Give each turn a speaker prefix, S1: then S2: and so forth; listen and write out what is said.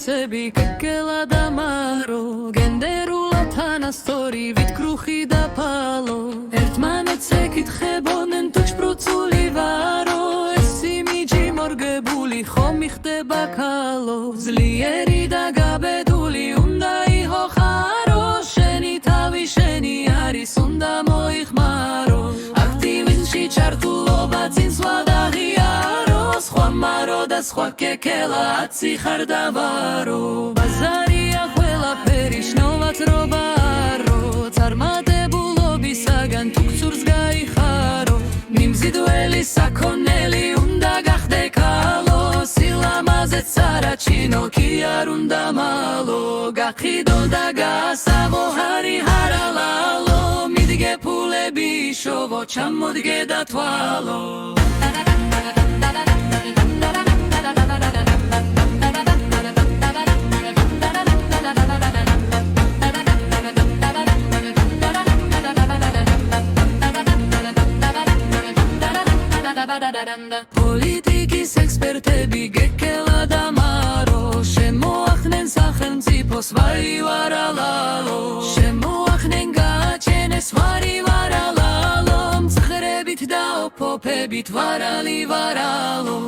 S1: ექსპრესები კეკელა და მარო გენდერულა თანასწორი ვიტკრუხი და ფალო ერთმანეთს ეკითხებოდნენ თუ შპრუცული ვარო ეს იმიჯი მორგებული ხომ მიხდება ქალო ძლიერი და გაბედული უნდა იყო ხარო შენი თავი შენი არის უნდა მოიხმარო აქტივიზმში ჩართულობა წინსვლა და ღიარო სხვა მარო და სხვა კეკელა აციხარ და ვარო ბაზარია ყველაფერი შნovat რობა არო წარმატებულობისაგან თუ გსურს გაიხარო მიმზიდველი საქონელი უნდა გახდე ქალო სილამაზეც არა ჩინო კი არ უნდა მალო გაყიდო და გაასაღო ჰარი ჰარალალო მიდგე ფულები შოვო ჩამოდგე და თვალო პოლიტიკის ექსპერტები გეკელა და მარო შემოახდნენ სახელმწიფოს ვარი ვარალალო შემოახდნენ გააჩენეს ვარი ვარალალო მცხრებით და ოფოფებით ვარალი ვარალო